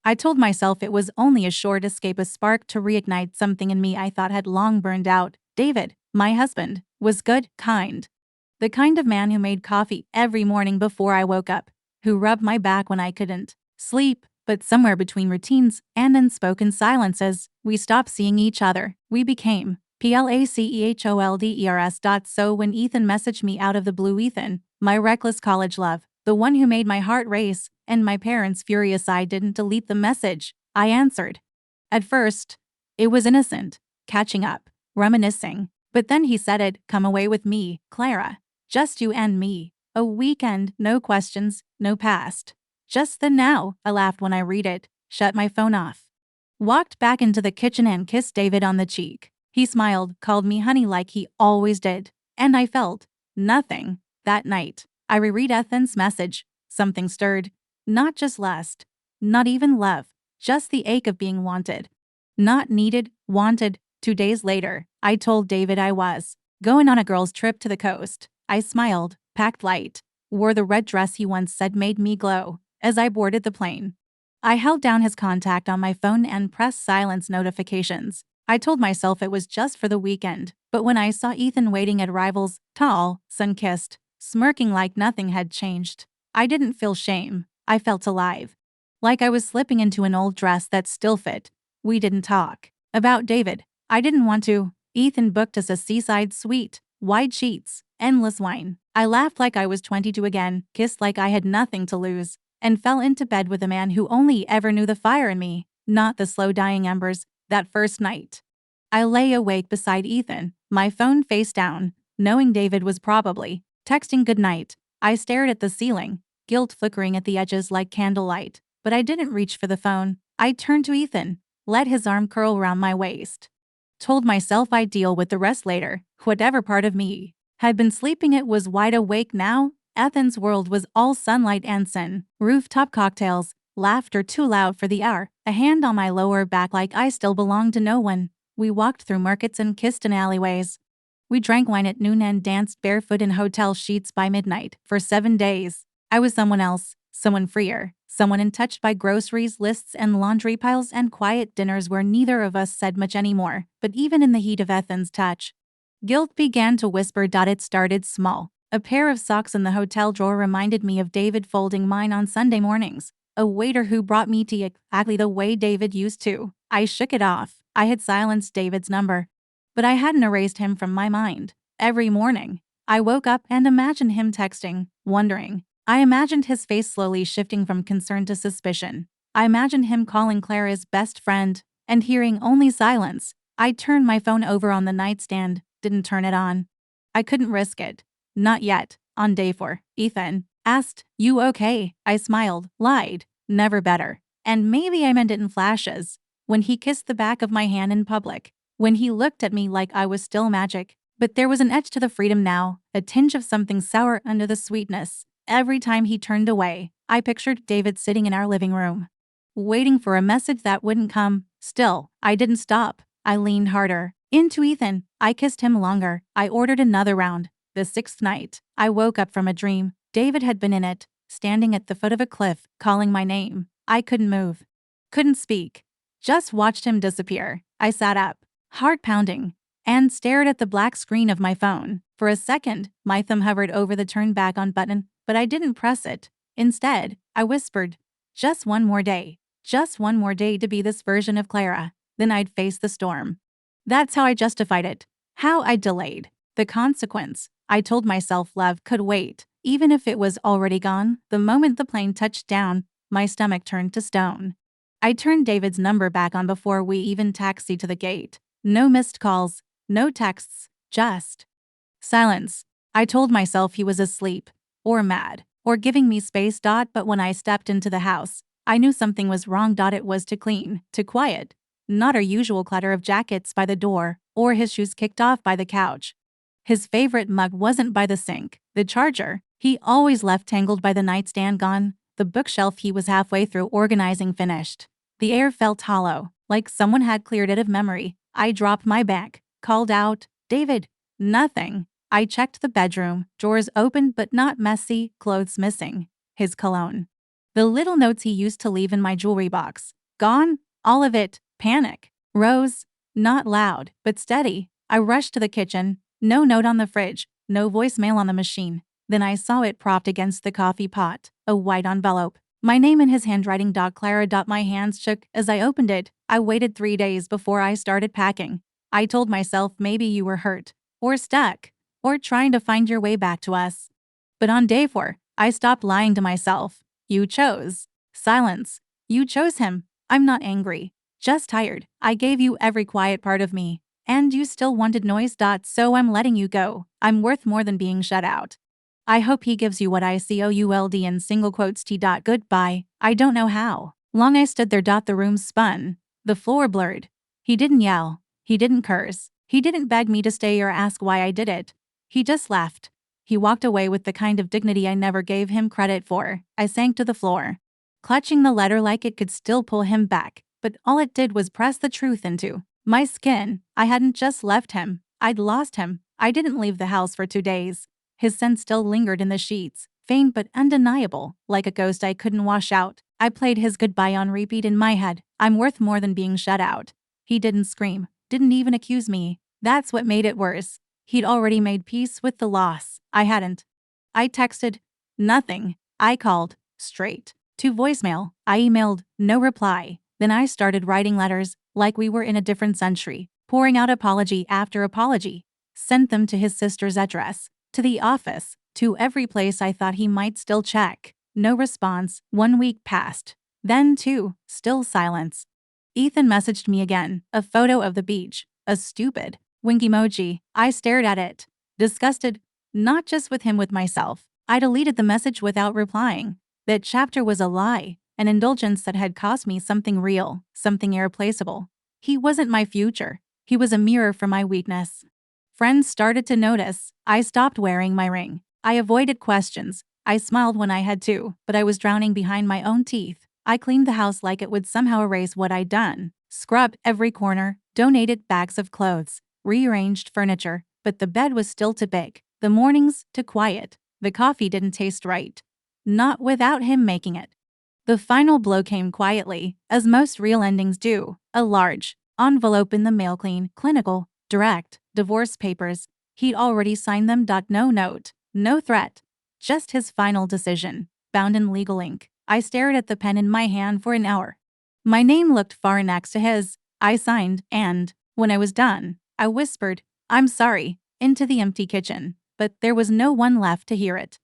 I told myself it was only a short escape, a spark to reignite something in me I thought had long burned out. David, my husband, was good, kind. The kind of man who made coffee every morning before I woke up, who rubbed my back when I couldn't sleep. But somewhere between routines and unspoken silences, we stopped seeing each other. We became placeholders. So when Ethan messaged me out of the blue, Ethan, my reckless college love, the one who made my heart race and my parents furious, I didn't delete the message. I answered. At first, it was innocent, catching up, reminiscing. But then he said it, "Come away with me, Clara. Just you and me. A weekend, no questions, no past. Just the now." I laughed when I read it, shut my phone off, walked back into the kitchen and kissed David on the cheek. He smiled, called me honey like he always did. And I felt nothing. That night, I reread Ethan's message. Something stirred. Not just lust, not even love, just the ache of being wanted. Not needed, wanted. 2 days later, I told David I was going on a girls' trip to the coast. I smiled, packed light, wore the red dress he once said made me glow. As I boarded the plane, I held down his contact on my phone and pressed silence notifications. I told myself it was just for the weekend, but when I saw Ethan waiting at arrivals, tall, sun-kissed, smirking like nothing had changed, I didn't feel shame. I felt alive. Like I was slipping into an old dress that still fit. We didn't talk about David. I didn't want to. Ethan booked us a seaside suite, wide sheets, endless wine. I laughed like I was 22 again, kissed like I had nothing to lose, and fell into bed with a man who only ever knew the fire in me, not the slow-dying embers. That first night, I lay awake beside Ethan, my phone face down, knowing David was probably texting goodnight. I stared at the ceiling, guilt flickering at the edges like candlelight, but I didn't reach for the phone. I turned to Ethan, let his arm curl around my waist. Told myself I'd deal with the rest later. Whatever part of me had been sleeping, it was wide awake now. Ethan's world was all sunlight and sun, rooftop cocktails, laughter too loud for the hour, a hand on my lower back like I still belonged to no one. We walked through markets and kissed in alleyways. We drank wine at noon and danced barefoot in hotel sheets by midnight. For 7 days, I was someone else, someone freer, someone untouched by groceries lists and laundry piles and quiet dinners where neither of us said much anymore. But even in the heat of Ethan's touch, guilt began to whisper. It started small. A pair of socks in the hotel drawer reminded me of David folding mine on Sunday mornings. A waiter who brought me tea exactly the way David used to. I shook it off. I had silenced David's number, but I hadn't erased him from my mind. Every morning, I woke up and imagined him texting, wondering. I imagined his face slowly shifting from concern to suspicion. I imagined him calling Clara's best friend and hearing only silence. I turned my phone over on the nightstand, didn't turn it on. I couldn't risk it. Not yet. On day 4, Ethan asked, "You okay?" I smiled, lied, never better. And maybe I meant it in flashes. When he kissed the back of my hand in public, when he looked at me like I was still magic. But there was an edge to the freedom now, a tinge of something sour under the sweetness. Every time he turned away, I pictured David sitting in our living room, waiting for a message that wouldn't come. Still, I didn't stop. I leaned harder into Ethan. I kissed him longer. I ordered another round. The 6th night, I woke up from a dream. David had been in it, standing at the foot of a cliff, calling my name. I couldn't move, couldn't speak, just watched him disappear. I sat up, heart pounding, and stared at the black screen of my phone. For a second, my thumb hovered over the turn back on button, but I didn't press it. Instead, I whispered, "Just one more day. Just one more day to be this version of Clara. Then I'd face the storm." That's how I justified it. How I delayed the consequence. I told myself love could wait, even if it was already gone. The moment the plane touched down, my stomach turned to stone. I turned David's number back on before we even taxied to the gate. No missed calls, no texts, just silence. I told myself he was asleep, or mad, or giving me space. But when I stepped into the house, I knew something was wrong. It was too clean, too quiet. Not our usual clutter of jackets by the door, or his shoes kicked off by the couch. His favorite mug wasn't by the sink. The charger he always left tangled by the nightstand gone. The bookshelf he was halfway through organizing finished. The air felt hollow, like someone had cleared it of memory. I dropped my bag, called out, "David." Nothing. I checked the bedroom, drawers open but not messy, clothes missing. His cologne, The little notes he used to leave in my jewelry box. Gone? All of it. Panic. Rose. Not loud, but steady. I rushed to the kitchen. No note on the fridge. No voicemail on the machine. Then I saw it propped against the coffee pot. A white envelope. My name in his handwriting. Clara. My hands shook as I opened it. I waited 3 days before I started packing. I told myself maybe you were hurt. Or stuck. Or trying to find your way back to us. But on day 4, I stopped lying to myself. You chose silence. You chose him. I'm not angry. Just tired. I gave you every quiet part of me. And you still wanted noise. So I'm letting you go. I'm worth more than being shut out. I hope he gives you what I could in single quotes t. Goodbye. I don't know how long I stood there. The room spun. The floor blurred. He didn't yell. He didn't curse. He didn't beg me to stay or ask why I did it. He just left. He walked away with the kind of dignity I never gave him credit for. I sank to the floor, clutching the letter like it could still pull him back, but all it did was press the truth into my skin. I hadn't just left him. I'd lost him. I didn't leave the house for 2 days. His scent still lingered in the sheets, faint but undeniable, like a ghost I couldn't wash out. I played his goodbye on repeat in my head. I'm worth more than being shut out. He didn't scream, didn't even accuse me. That's what made it worse. He'd already made peace with the loss. I hadn't. I texted, nothing. I called, straight to voicemail. I emailed, no reply. Then I started writing letters, like we were in a different century, pouring out apology after apology. Sent them to his sister's address, to the office, to every place I thought he might still check. No response. 1 week passed. Then 2, still silence. Ethan messaged me again, a photo of the beach, a stupid wink emoji. I stared at it, disgusted, not just with him, with myself. I deleted the message without replying. That chapter was a lie, an indulgence that had cost me something real, something irreplaceable. He wasn't my future. He was a mirror for my weakness. Friends started to notice. I stopped wearing my ring. I avoided questions. I smiled when I had to, but I was drowning behind my own teeth. I cleaned the house like it would somehow erase what I'd done. Scrubbed every corner, donated bags of clothes, rearranged furniture, but the bed was still too big. The mornings too quiet. The coffee didn't taste right. Not without him making it. The final blow came quietly, as most real endings do. A large envelope in the mail, clean, clinical, direct, divorce papers. He'd already signed them. No note, no threat. Just his final decision, bound in legal ink. I stared at the pen in my hand for an hour. My name looked far next to his. I signed, and, when I was done, I whispered, I'm sorry, into the empty kitchen. But there was no one left to hear it.